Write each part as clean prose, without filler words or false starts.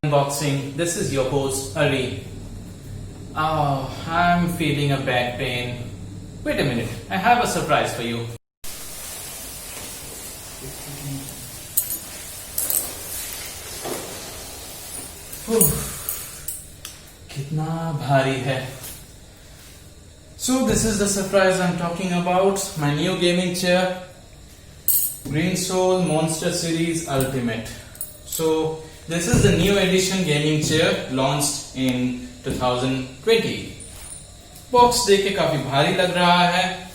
Unboxing. This is your host Ari. Oh, I'm feeling a back pain. Wait a minute, I have a surprise for you. कितना भारी है. So this is the surprise I'm talking about. My new gaming chair, Green Soul Monster Series Ultimate. So this is the new edition gaming chair launched in 2020. Box देख के काफी भारी लग रहा है.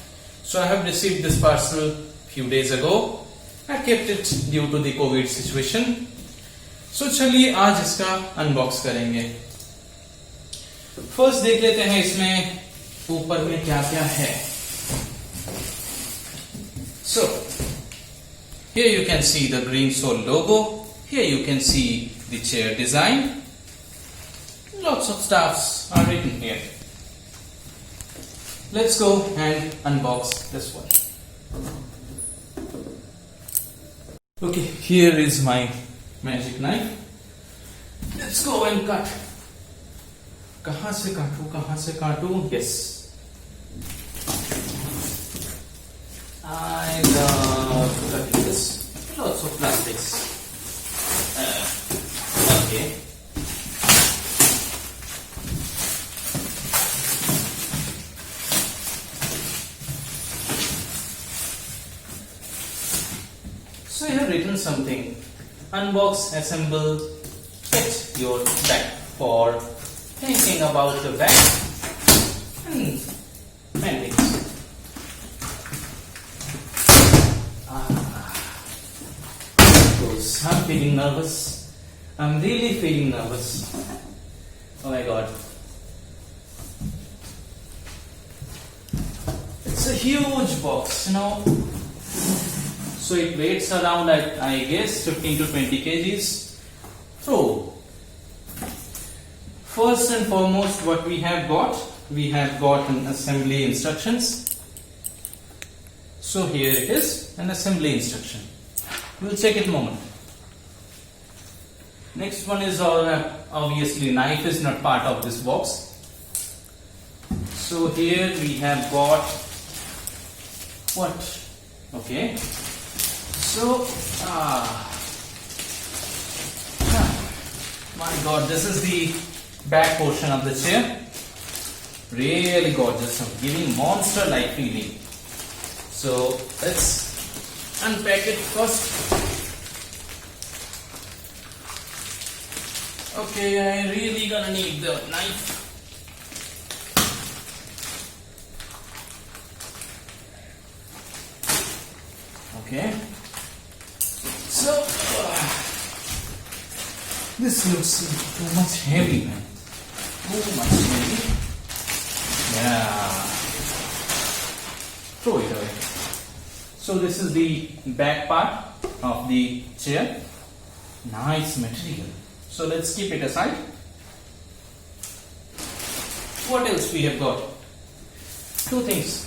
So I have received this parcel few days ago. I kept it due to the COVID situation. So चलिए आज इसका अनबॉक्स करेंगे. फर्स्ट देख लेते हैं इसमें ऊपर में क्या क्या है. So here you can see the Green Soul logo. Here you can see the chair design. Lots of stuffs are written here. Let's go and unbox this one. Okay, here is my magic knife. Let's go and cut. कहाँ से काटूं? Yes. I love cutting this. Lots of plastics. Okay. So you have written something. Unbox, assemble, fit your back for thinking about the back and many things. I'm feeling nervous. I'm really feeling nervous. Oh my god. It's a huge box, you know. So it weighs around, I guess, 15 to 20 kgs. So, first and foremost, what we have got an assembly instructions. So here it is, an assembly instruction. We'll check it in a moment. Next one is obviously knife is not part of this box. So here we have got what? Okay. So my god, this is the back portion of the chair. Really gorgeous, giving monster-like feeling. So let's unpack it first. Okay, I really gonna need the knife. Okay. So this looks too much heavy, man. Too much heavy. Yeah. Throw it away. So this is the back part of the chair. Nice material. So let's keep it aside. What else we have got? Two things.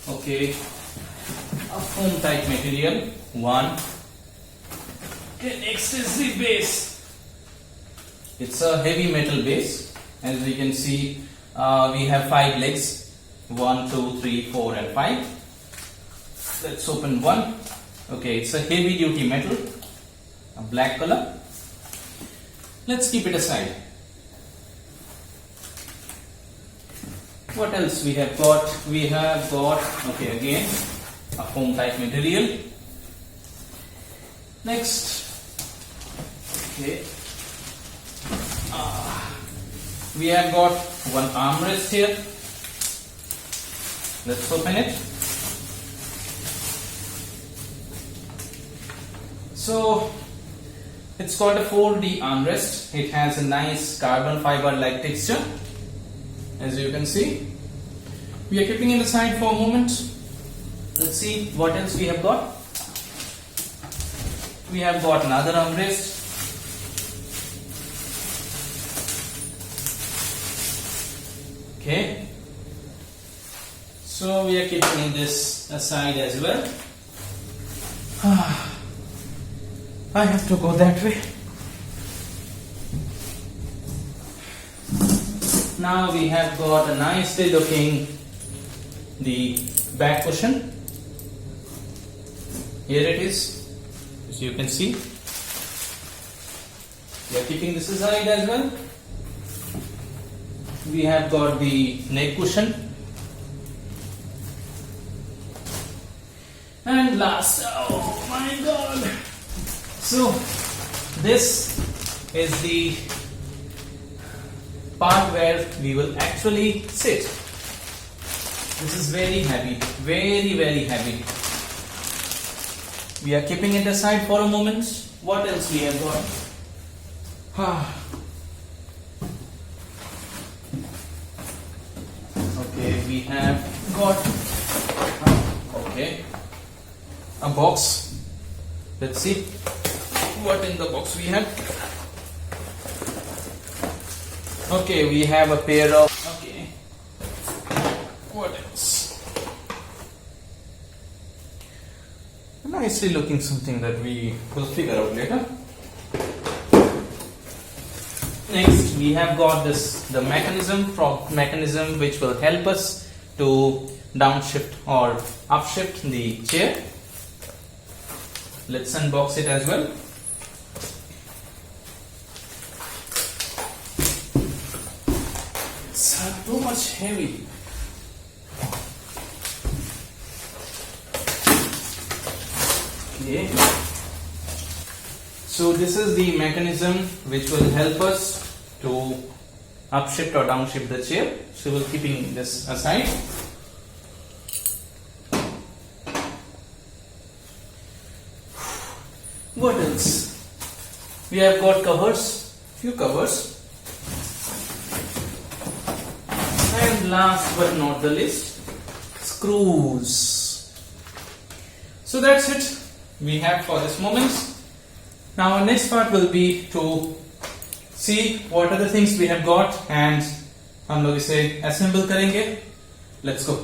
Okay. A foam type material. One. Okay, next is the base. It's a heavy metal base. As you can see, we have 5 legs. 1, 2, 3, 4 and 5. Let's open one. Okay, it's a heavy duty metal. A black color. Let's keep it aside. What else we have got? We have got, okay, again, a foam type material. Next, okay, we have got one armrest here. Let's open it. So it's got a 4D armrest. It has a nice carbon fiber like texture, as you can see. We are keeping it aside for a moment. Let's see what else we have got. We have got another armrest. Okay. So we are keeping this aside as well. I have to go that way. now we have got a nicely looking the back cushion. Here it is, as you can see. We are keeping this aside as well. We have got the neck cushion. And last, oh my god! So, this is the part where we will actually sit. This is very heavy, very heavy. We are keeping it aside for a moment. What else we have got? Okay, we have got a box. Let's see what in the box we have. Okay, we have a pair of. Okay, what else? Nicely looking something that we will figure out later. Next, we have got the mechanism which will help us to downshift or upshift the chair. Let's unbox it as well. It's too much heavy. Okay. So this is the mechanism which will help us to upshift or downshift the chair. So we'll keeping this aside. What else? We have got covers, few covers. And last but not the least, screws. So that's it we have for this moment. Now our next part will be to see what are the things we have got and हम लोग इसे assemble करेंगे. Let's go.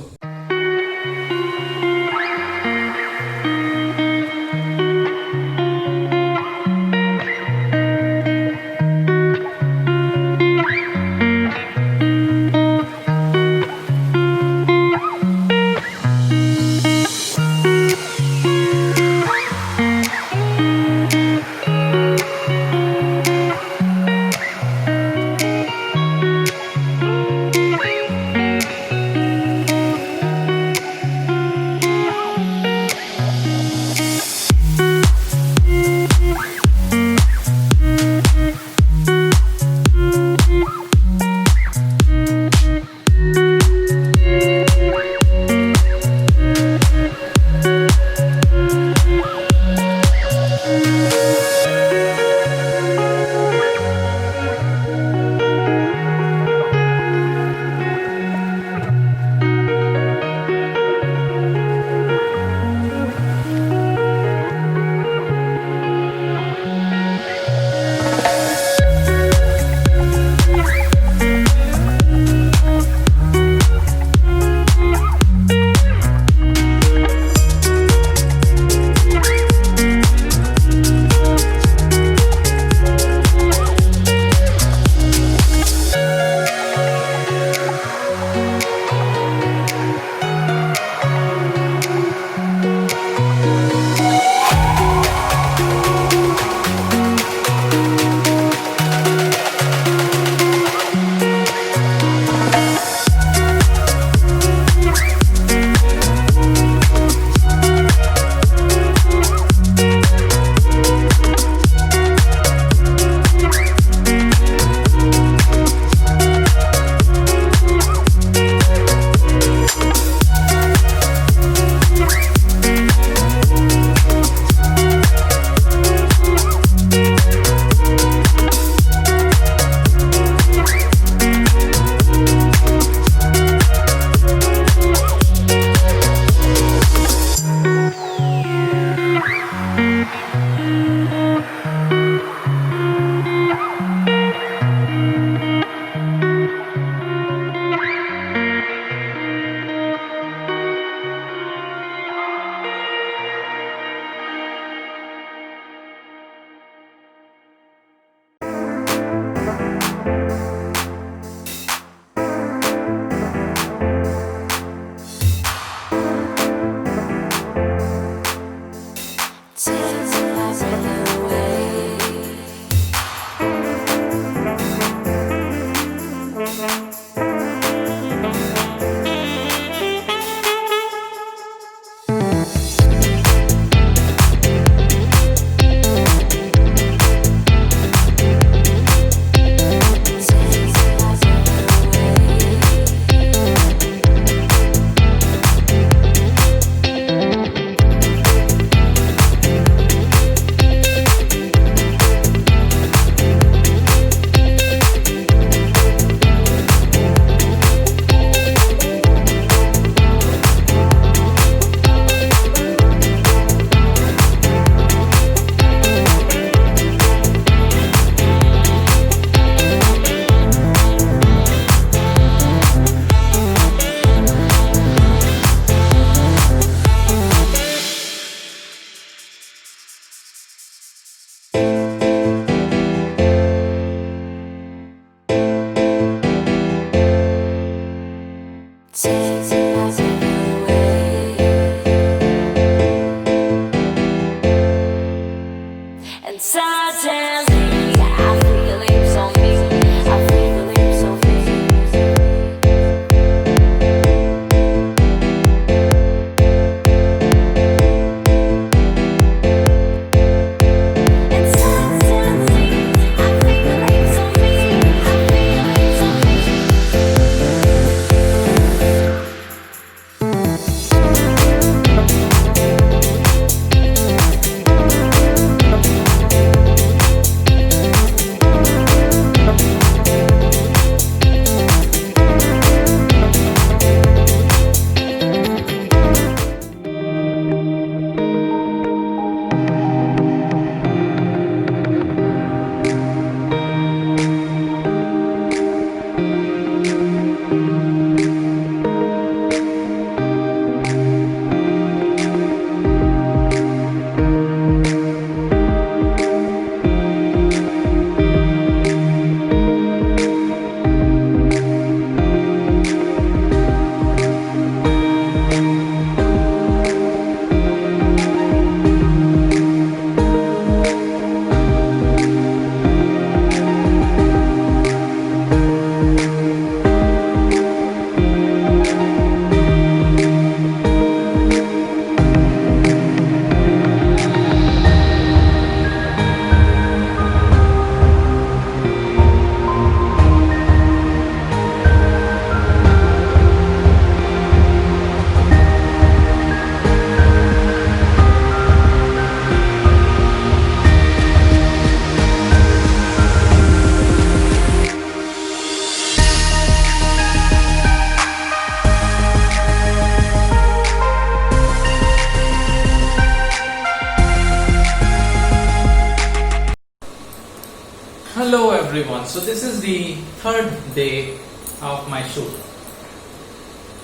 Hello everyone, so this is the third day of my shoot.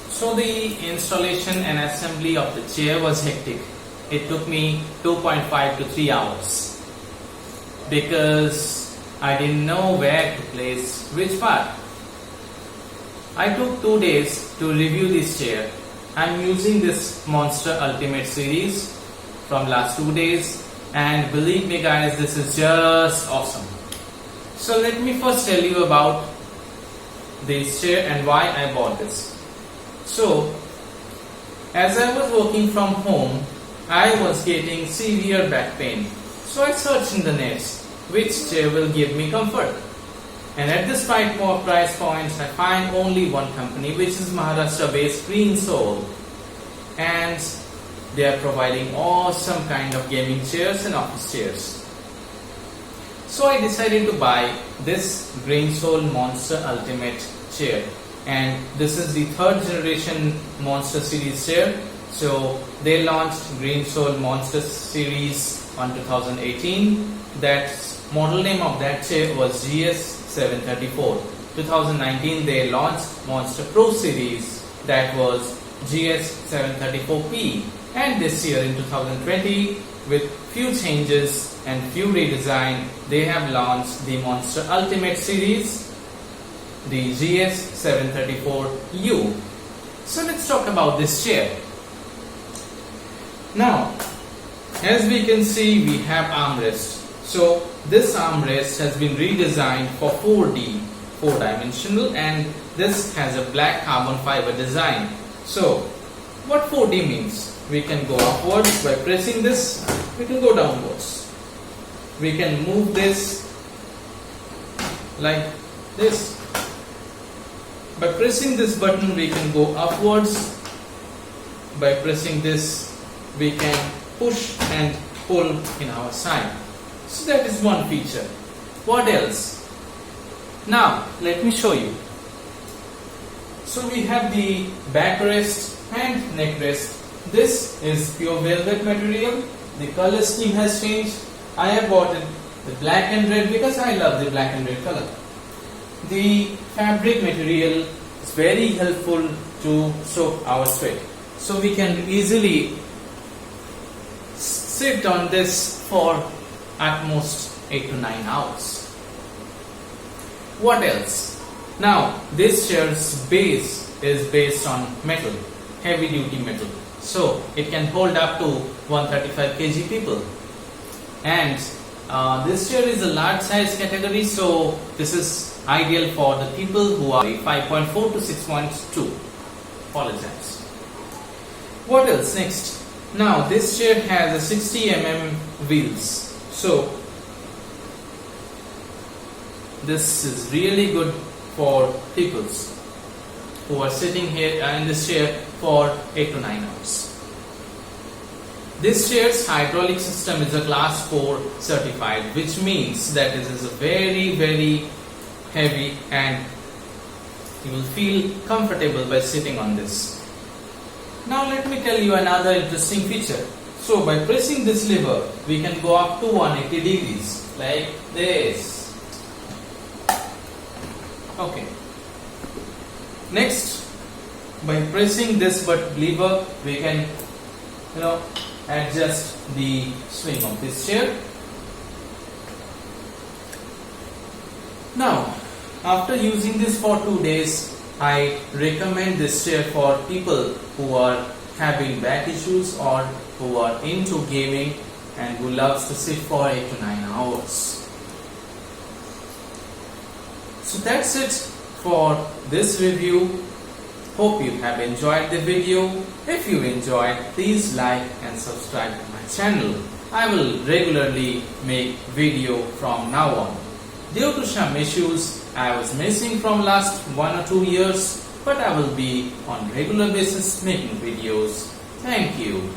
So the installation and assembly of the chair was hectic. It took me 2.5 to 3 hours because I didn't know where to place which part. I took 2 days to review this chair. I'm using this Monster Ultimate series from last 2 days, and believe me guys, this is just awesome. So let me first tell you about this chair and why I bought this. So as I was working from home, I was getting severe back pain. So I searched in the net which chair will give me comfort. And at this price point, I find only one company, which is Maharashtra-based Green Soul, and they are providing awesome kind of gaming chairs and office chairs. So I decided to buy this Green Soul Monster Ultimate chair, and this is the third generation Monster series chair. So they launched Green Soul Monster series on 2018. That model name of that chair was GS-734. 2019 they launched Monster Pro series, that was GS-734P, and this year in 2020, with few changes and few redesign, they have launched the Monster Ultimate series, the GS-734U. So let's talk about this chair. Now, as we can see, we have armrest. So this armrest has been redesigned for 4D, 4-dimensional, and this has a black carbon fiber design. So what 4D means? We can go upwards by pressing this, we can go downwards. We can move this like this. By pressing this button, we can go upwards. By pressing this, we can push and pull in our side. So that is one feature. What else? Now let me show you. So we have the backrest and neck rest. This is pure velvet material. The color scheme has changed. I have bought it the black and red because I love the black and red color. The fabric material is very helpful to soak our sweat. So we can easily sit on this for at most 8 to 9 hours. What else? Now this chair's base is based on metal, heavy duty metal. So it can hold up to 135 kg people. And this chair is a large size category, so this is ideal for the people who are 5.4 to 6.2. Apologize. What else? Next. Now this chair has a 60 mm wheels. So this is really good for people who are sitting here in this chair for 8 to 9 hours. This chair's hydraulic system is a class 4 certified, which means that this is a very heavy and you will feel comfortable by sitting on this. Now let me tell you another interesting feature. So by pressing this lever, we can go up to 180 degrees like this. Okay. Next, by pressing this lever, we can adjust the swing of this chair. Now, after using this for 2 days, I recommend this chair for people who are having back issues or who are into gaming and who loves to sit for 8 to 9 hours. So that's it for this review. Hope you have enjoyed the video. If you enjoyed, please like and subscribe to my channel. I will regularly make video from now on. Due to some issues, I was missing from last 1 or 2 years, but I will be on regular basis making videos. Thank you.